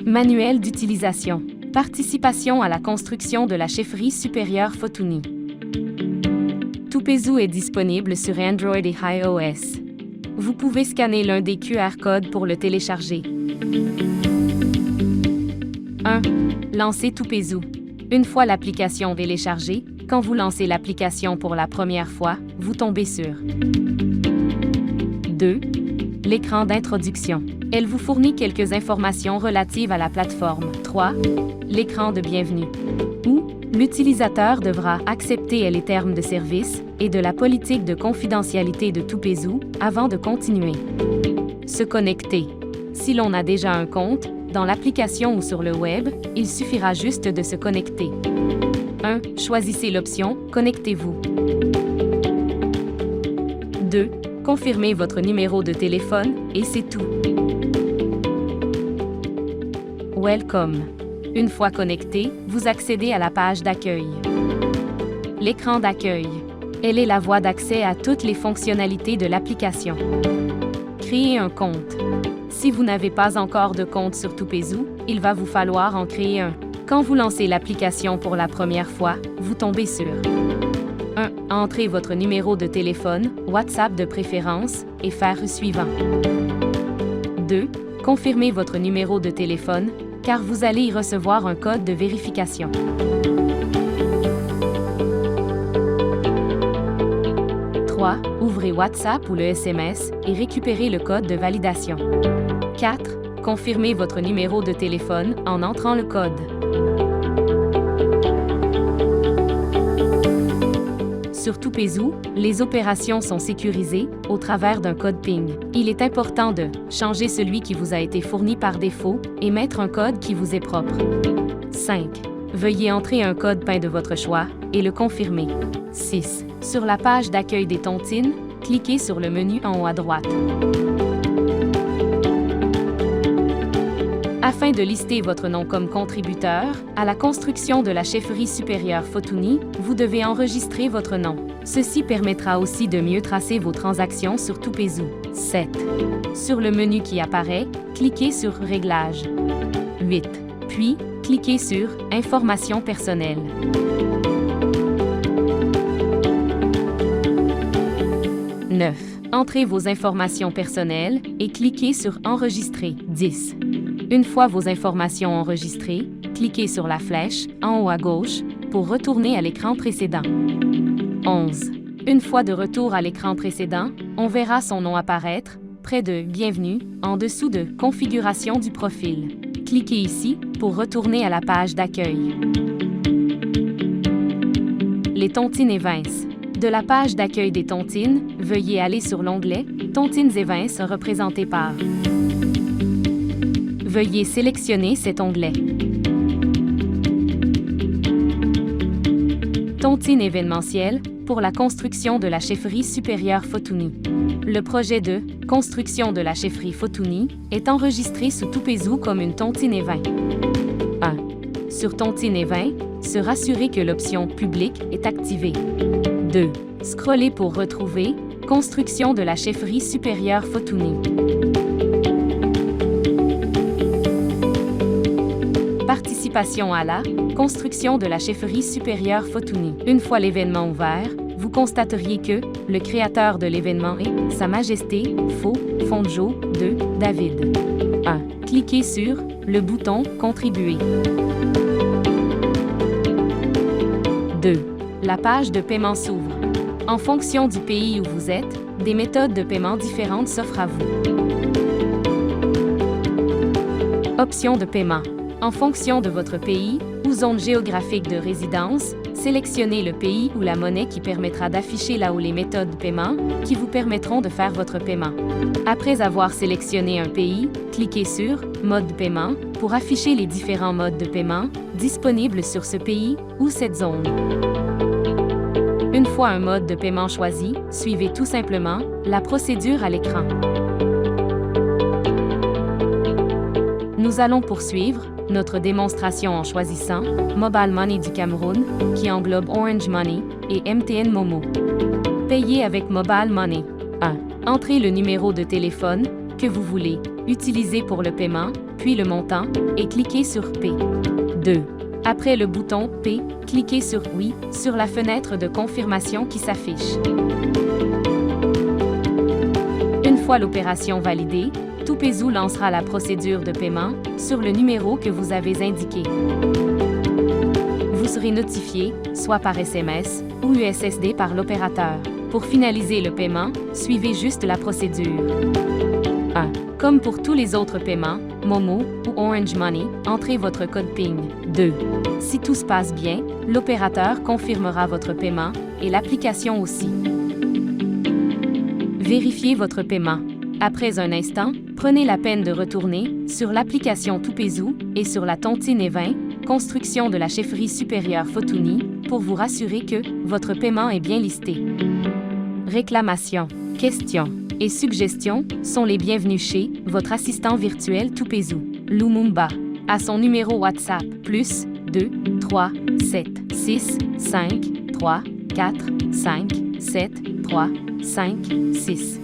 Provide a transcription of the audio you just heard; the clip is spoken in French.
Manuel d'utilisation. Participation à la construction de la chefferie supérieure Fotouni. Tupezu est disponible sur Android et iOS. Vous pouvez scanner l'un des QR codes pour le télécharger. 1. Lancez Tupezu. Une fois l'application téléchargée, quand vous lancez l'application pour la première fois, vous tombez sur 2. L'écran d'introduction. Elle vous fournit quelques informations relatives à la plateforme. 3. L'écran de bienvenue, où l'utilisateur devra accepter les termes de service et de la politique de confidentialité de Tupezu avant de continuer. Se connecter. Si l'on a déjà un compte, dans l'application ou sur le web, il suffira juste de se connecter. 1. Choisissez l'option « Connectez-vous ». 2. Confirmez votre numéro de téléphone et c'est tout. Welcome. Une fois connecté, vous accédez à la page d'accueil. L'écran d'accueil. Elle est la voie d'accès à toutes les fonctionnalités de l'application. Créer un compte. Si vous n'avez pas encore de compte sur Tupezu, il va vous falloir en créer un. Quand vous lancez l'application pour la première fois, vous tombez sur 1. Entrez votre numéro de téléphone, WhatsApp de préférence, et faire le suivant. 2. Confirmez votre numéro de téléphone, car vous allez y recevoir un code de vérification. 3. Ouvrez WhatsApp ou le SMS et récupérez le code de validation. 4. Confirmez votre numéro de téléphone en entrant le code. Sur Tupezu, les opérations sont sécurisées au travers d'un code PIN. Il est important de changer celui qui vous a été fourni par défaut et mettre un code qui vous est propre. 5. Veuillez entrer un code PIN de votre choix et le confirmer. 6. Sur la page d'accueil des tontines, cliquez sur le menu en haut à droite. Afin de lister votre nom comme contributeur, à la construction de la chefferie supérieure Fotouni, vous devez enregistrer votre nom. Ceci permettra aussi de mieux tracer vos transactions sur Tupezu. 7. Sur le menu qui apparaît, cliquez sur Réglages. 8. Puis, cliquez sur Informations personnelles. 9. Entrez vos informations personnelles et cliquez sur Enregistrer. 10. Une fois vos informations enregistrées, cliquez sur la flèche en haut à gauche pour retourner à l'écran précédent. 11. Une fois de retour à l'écran précédent, on verra son nom apparaître près de « Bienvenue » en dessous de « Configuration du profil ». Cliquez ici pour retourner à la page d'accueil. Les tontines et Vince. De la page d'accueil des tontines, veuillez aller sur l'onglet « Tontines et Vince » représenté par. Veuillez sélectionner cet onglet. Tontine événementielle pour la construction de la chefferie supérieure Fotouni. Le projet de construction de la chefferie Fotouni est enregistré sous Tupezu comme une tontine et vin. 1. Sur tontine et vin, se rassurer que l'option public est activée. 2. Scrollez pour retrouver construction de la chefferie supérieure Fotouni. Participation à la construction de la chefferie supérieure Fotouni. Une fois l'événement ouvert, vous constateriez que le créateur de l'événement est Sa Majesté Fo Fondjo de David. 1. Cliquez sur le bouton Contribuer. 2. La page de paiement s'ouvre. En fonction du pays où vous êtes, des méthodes de paiement différentes s'offrent à vous. Options de paiement. En fonction de votre pays ou zone géographique de résidence, sélectionnez le pays ou la monnaie qui permettra d'afficher là où les méthodes de paiement qui vous permettront de faire votre paiement. Après avoir sélectionné un pays, cliquez sur « Mode de paiement » pour afficher les différents modes de paiement disponibles sur ce pays ou cette zone. Une fois un mode de paiement choisi, suivez tout simplement la procédure à l'écran. Nous allons poursuivre notre démonstration en choisissant Mobile Money du Cameroun, qui englobe Orange Money, et MTN Momo. Payez avec Mobile Money. 1. Entrez le numéro de téléphone que vous voulez utiliser pour le paiement, puis le montant, et cliquez sur Pay. 2. Après le bouton Pay, cliquez sur Oui sur la fenêtre de confirmation qui s'affiche. Une fois l'opération validée, Tupezu lancera la procédure de paiement sur le numéro que vous avez indiqué. Vous serez notifié, soit par SMS ou USSD par l'opérateur. Pour finaliser le paiement, suivez juste la procédure. 1. Comme pour tous les autres paiements, Momo ou Orange Money, entrez votre code PIN. 2. Si tout se passe bien, l'opérateur confirmera votre paiement et l'application aussi. Vérifiez votre paiement. Après un instant, prenez la peine de retourner sur l'application Tupezu et sur la tontine E20, construction de la chefferie supérieure Fotouni, pour vous rassurer que votre paiement est bien listé. Réclamations, questions et suggestions sont les bienvenus chez votre assistant virtuel Tupezu, Lumumba, à son numéro WhatsApp +2 3 7 6 5 3 4 5 7 3 5 6.